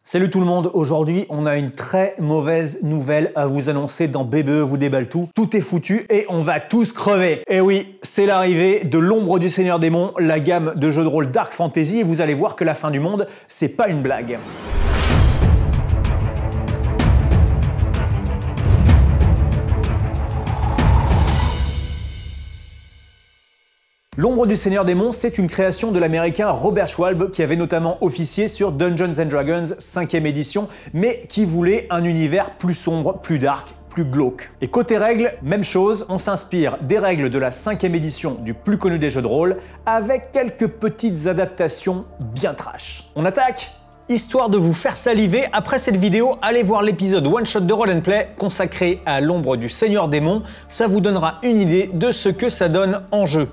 Salut tout le monde, aujourd'hui on a une très mauvaise nouvelle à vous annoncer dans BBE vous déballe tout. Tout est foutu et on va tous crever. Et oui, c'est l'arrivée de l'Ombre du Seigneur Démon, la gamme de jeux de rôle Dark Fantasy et vous allez voir que la fin du monde, c'est pas une blague. L'Ombre du Seigneur Démon, c'est une création de l'américain Robert Schwalb qui avait notamment officié sur Dungeons & Dragons 5e édition, mais qui voulait un univers plus sombre, plus dark, plus glauque. Et côté règles, même chose, on s'inspire des règles de la 5e édition du plus connu des jeux de rôle, avec quelques petites adaptations bien trash. On attaque ? Histoire de vous faire saliver, après cette vidéo, allez voir l'épisode One Shot de Roll & Play consacré à l'Ombre du Seigneur Démon, ça vous donnera une idée de ce que ça donne en jeu.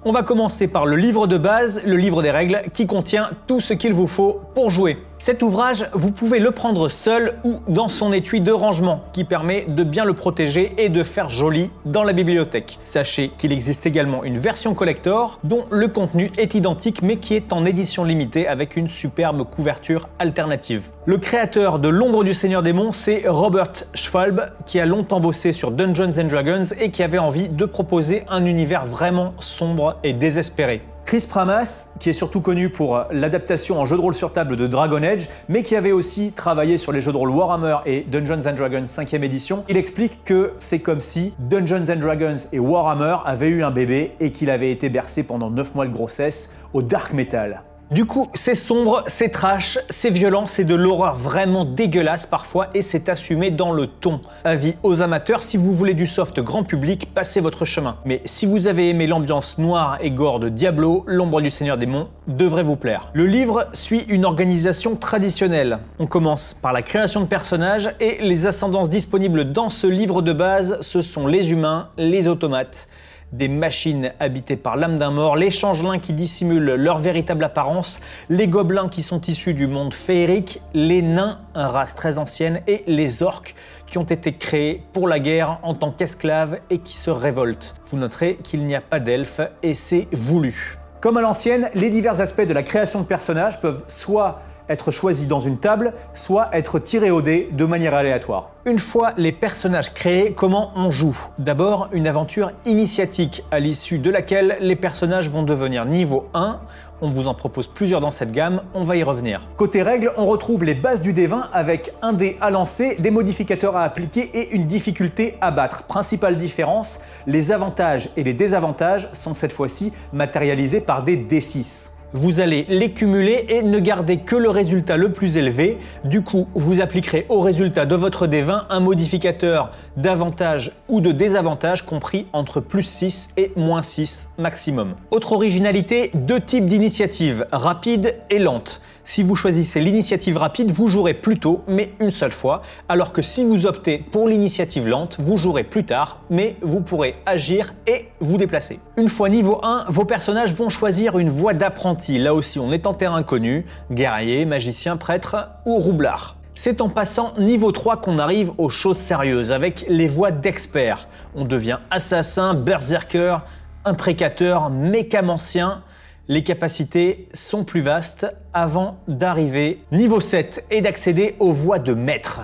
On va commencer par le livre de base, le livre des règles, qui contient tout ce qu'il vous faut pour jouer. Cet ouvrage, vous pouvez le prendre seul ou dans son étui de rangement, qui permet de bien le protéger et de faire joli dans la bibliothèque. Sachez qu'il existe également une version collector, dont le contenu est identique mais qui est en édition limitée avec une superbe couverture alternative. Le créateur de l'Ombre du Seigneur Démon, c'est Robert Schwalb, qui a longtemps bossé sur Dungeons & Dragons et qui avait envie de proposer un univers vraiment sombre et désespéré. Chris Pramas, qui est surtout connu pour l'adaptation en jeu de rôle sur table de Dragon Age, mais qui avait aussi travaillé sur les jeux de rôle Warhammer et Dungeons & Dragons 5e édition, il explique que c'est comme si Dungeons & Dragons et Warhammer avaient eu un bébé et qu'il avait été bercé pendant 9 mois de grossesse au dark metal. Du coup, c'est sombre, c'est trash, c'est violent, c'est de l'horreur vraiment dégueulasse parfois et c'est assumé dans le ton. Avis aux amateurs, si vous voulez du soft grand public, passez votre chemin. Mais si vous avez aimé l'ambiance noire et gore de Diablo, l'Ombre du Seigneur Démon devrait vous plaire. Le livre suit une organisation traditionnelle. On commence par la création de personnages et les ascendances disponibles dans ce livre de base, ce sont les humains, les automates, des machines habitées par l'âme d'un mort, les changelins qui dissimulent leur véritable apparence, les gobelins qui sont issus du monde féerique, les nains, race très ancienne, et les orques qui ont été créés pour la guerre en tant qu'esclaves et qui se révoltent. Vous noterez qu'il n'y a pas d'elfes et c'est voulu. Comme à l'ancienne, les divers aspects de la création de personnages peuvent soit être choisis dans une table, soit être tirés au dé de manière aléatoire. Une fois les personnages créés, comment on joue? D'abord, une aventure initiatique à l'issue de laquelle les personnages vont devenir niveau 1. On vous en propose plusieurs dans cette gamme, on va y revenir. Côté règles, on retrouve les bases du D20 avec un dé à lancer, des modificateurs à appliquer et une difficulté à battre. Principale différence, les avantages et les désavantages sont cette fois-ci matérialisés par des D6. Vous allez les cumuler et ne garder que le résultat le plus élevé. Du coup, vous appliquerez au résultat de votre D20 un modificateur d'avantage ou de désavantage compris entre plus 6 et moins 6 maximum. Autre originalité, deux types d'initiatives, rapide et lente. Si vous choisissez l'initiative rapide, vous jouerez plus tôt, mais une seule fois, alors que si vous optez pour l'initiative lente, vous jouerez plus tard, mais vous pourrez agir et vous déplacer. Une fois niveau 1, vos personnages vont choisir une voie d'apprenti. Là aussi, on est en terrain connu, guerrier, magicien, prêtre ou roublard. C'est en passant niveau 3 qu'on arrive aux choses sérieuses, avec les voies d'expert. On devient assassin, berserker, imprécateur, mécamancien. Les capacités sont plus vastes avant d'arriver niveau 7 et d'accéder aux voies de maître.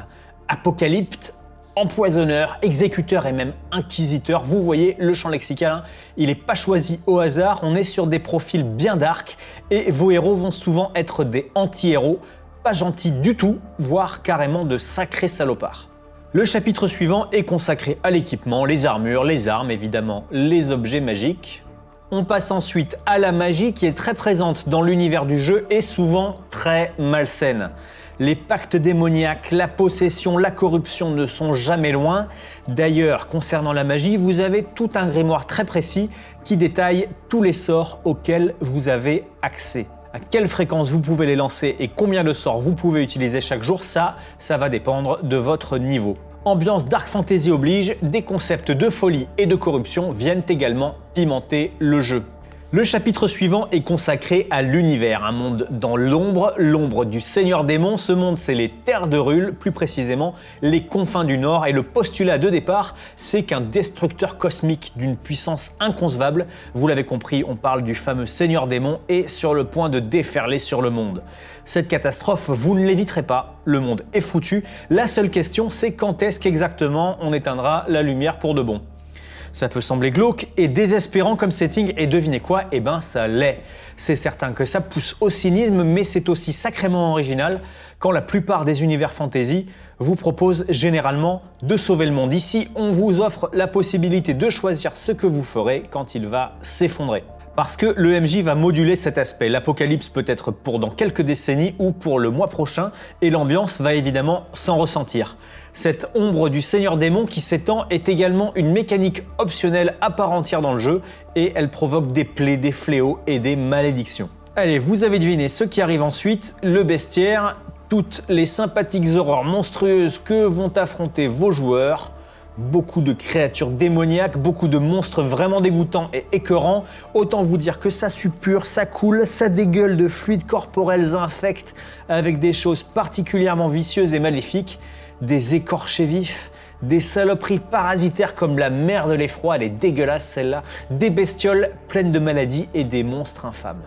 Apocalypte, empoisonneur, exécuteur et même inquisiteur. Vous voyez le champ lexical, hein, il n'est pas choisi au hasard. On est sur des profils bien dark et vos héros vont souvent être des anti-héros, pas gentils du tout, voire carrément de sacrés salopards. Le chapitre suivant est consacré à l'équipement, les armures, les armes, évidemment les objets magiques. On passe ensuite à la magie qui est très présente dans l'univers du jeu et souvent très malsaine. Les pactes démoniaques, la possession, la corruption ne sont jamais loin. D'ailleurs, concernant la magie, vous avez tout un grimoire très précis qui détaille tous les sorts auxquels vous avez accès. À quelle fréquence vous pouvez les lancer et combien de sorts vous pouvez utiliser chaque jour, ça va dépendre de votre niveau. Ambiance Dark Fantasy oblige, des concepts de folie et de corruption viennent également pimenter le jeu. Le chapitre suivant est consacré à l'univers, un monde dans l'ombre, l'ombre du Seigneur Démon. Ce monde, c'est les terres de Rul, plus précisément les confins du Nord. Et le postulat de départ, c'est qu'un destructeur cosmique d'une puissance inconcevable, vous l'avez compris, on parle du fameux Seigneur Démon, est sur le point de déferler sur le monde. Cette catastrophe, vous ne l'éviterez pas, le monde est foutu. La seule question, c'est quand est-ce qu'exactement on éteindra la lumière pour de bon. Ça peut sembler glauque et désespérant comme setting, et devinez quoi? Eh ben ça l'est. C'est certain que ça pousse au cynisme, mais c'est aussi sacrément original quand la plupart des univers fantasy vous proposent généralement de sauver le monde. Ici, on vous offre la possibilité de choisir ce que vous ferez quand il va s'effondrer. Parce que le MJ va moduler cet aspect. L'apocalypse peut être pour dans quelques décennies ou pour le mois prochain, et l'ambiance va évidemment s'en ressentir. Cette ombre du Seigneur Démon qui s'étend est également une mécanique optionnelle à part entière dans le jeu, et elle provoque des plaies, des fléaux et des malédictions. Allez, vous avez deviné ce qui arrive ensuite, le bestiaire, toutes les sympathiques horreurs monstrueuses que vont affronter vos joueurs. Beaucoup de créatures démoniaques, beaucoup de monstres vraiment dégoûtants et écœurants. Autant vous dire que ça suppure, ça coule, ça dégueule de fluides corporels infects avec des choses particulièrement vicieuses et maléfiques, des écorchés vifs, des saloperies parasitaires comme la mer de l'effroi, elle est dégueulasse celle-là, des bestioles pleines de maladies et des monstres infâmes.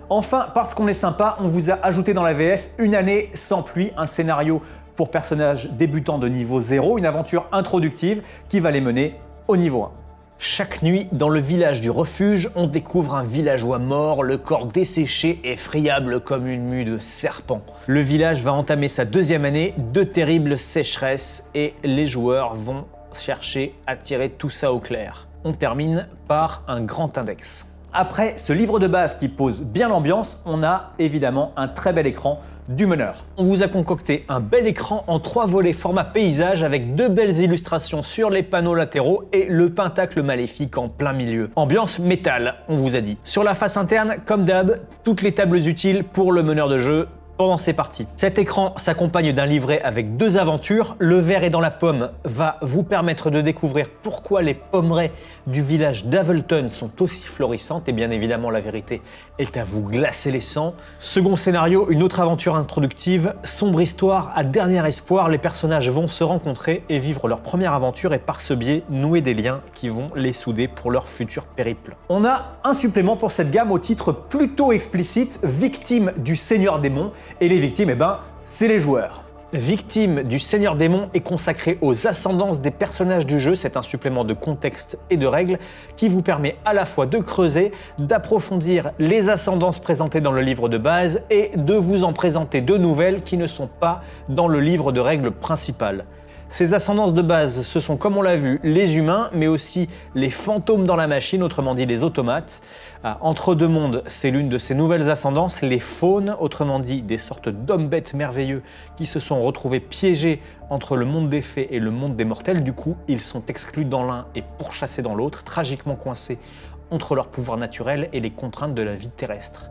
Enfin, parce qu'on est sympa, on vous a ajouté dans la VF Une année sans pluie, un scénario pour personnages débutants de niveau 0, une aventure introductive qui va les mener au niveau 1. Chaque nuit, dans le village du refuge, on découvre un villageois mort, le corps desséché et friable comme une mue de serpent. Le village va entamer sa deuxième année de terribles sécheresses et les joueurs vont chercher à tirer tout ça au clair. On termine par un grand index. Après ce livre de base qui pose bien l'ambiance, on a évidemment un très bel écran du meneur. On vous a concocté un bel écran en 3 volets format paysage avec 2 belles illustrations sur les panneaux latéraux et le pentacle maléfique en plein milieu. Ambiance métal, on vous a dit. Sur la face interne, comme d'hab, toutes les tables utiles pour le meneur de jeu pendant ces parties. Cet écran s'accompagne d'un livret avec 2 aventures. Le verre est dans la pomme va vous permettre de découvrir pourquoi les pommeraies du village d'Avelton sont aussi florissantes, et bien évidemment la vérité est à vous glacer les sangs. Second scénario, une autre aventure introductive, sombre histoire à dernier espoir, les personnages vont se rencontrer et vivre leur première aventure et par ce biais nouer des liens qui vont les souder pour leur futur périple. On a un supplément pour cette gamme au titre plutôt explicite, Victime du Seigneur Démon. Et les victimes, eh ben, c'est les joueurs. Victime du Seigneur Démon est consacré aux ascendances des personnages du jeu. C'est un supplément de contexte et de règles qui vous permet à la fois de creuser, d'approfondir les ascendances présentées dans le livre de base et de vous en présenter de nouvelles qui ne sont pas dans le livre de règles principal. Ces ascendances de base, ce sont, comme on l'a vu, les humains, mais aussi les fantômes dans la machine, autrement dit les automates. Entre deux mondes, c'est l'une de ces nouvelles ascendances, les faunes, autrement dit des sortes d'hommes-bêtes merveilleux qui se sont retrouvés piégés entre le monde des fées et le monde des mortels. Du coup, ils sont exclus dans l'un et pourchassés dans l'autre, tragiquement coincés entre leur pouvoir naturel et les contraintes de la vie terrestre.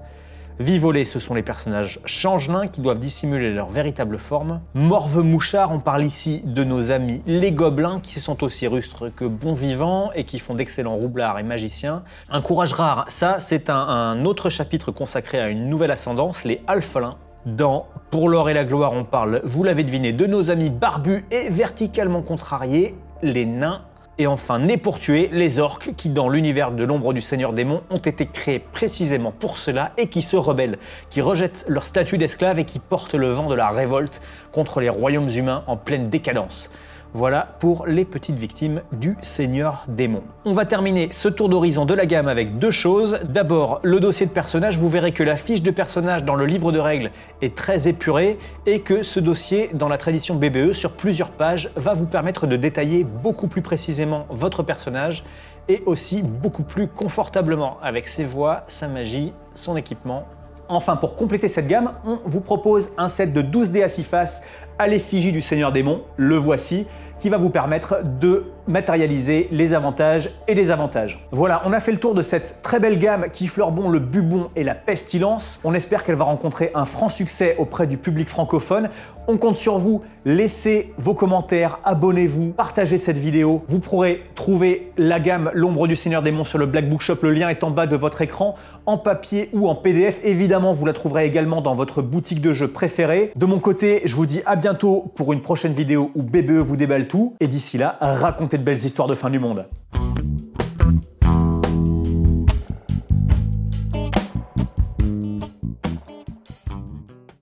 Vivolets, ce sont les personnages changelins qui doivent dissimuler leur véritable forme. Morve mouchard, on parle ici de nos amis les gobelins qui sont aussi rustres que bons vivants et qui font d'excellents roublards et magiciens. Un courage rare, ça c'est un autre chapitre consacré à une nouvelle ascendance, les alphelins. Dans Pour l'or et la gloire, on parle, vous l'avez deviné, de nos amis barbus et verticalement contrariés, les nains. Et enfin, nés pour tuer, les orques qui, dans l'univers de l'ombre du Seigneur Démon, ont été créés précisément pour cela et qui se rebellent, qui rejettent leur statut d'esclaves et qui portent le vent de la révolte contre les royaumes humains en pleine décadence. Voilà pour les petites victimes du Seigneur Démon. On va terminer ce tour d'horizon de la gamme avec 2 choses. D'abord, le dossier de personnage. Vous verrez que la fiche de personnage dans le livre de règles est très épurée et que ce dossier, dans la tradition BBE, sur plusieurs pages, va vous permettre de détailler beaucoup plus précisément votre personnage et aussi beaucoup plus confortablement avec ses voix, sa magie, son équipement. Enfin, pour compléter cette gamme, on vous propose un set de 12 dés à 6 faces à l'effigie du Seigneur Démon, le voici, qui va vous permettre de matérialiser les avantages et désavantages. Voilà, on a fait le tour de cette très belle gamme qui fleure bon le bubon et la pestilence. On espère qu'elle va rencontrer un franc succès auprès du public francophone. On compte sur vous, laissez vos commentaires, abonnez-vous, partagez cette vidéo. Vous pourrez trouver la gamme L'Ombre du Seigneur Démon sur le Black Book Shop, le lien est en bas de votre écran, en papier ou en PDF. Évidemment, vous la trouverez également dans votre boutique de jeux préférée. De mon côté, je vous dis à bientôt pour une prochaine vidéo où BBE vous déballe tout. Et d'ici là, racontez de belles histoires de fin du monde.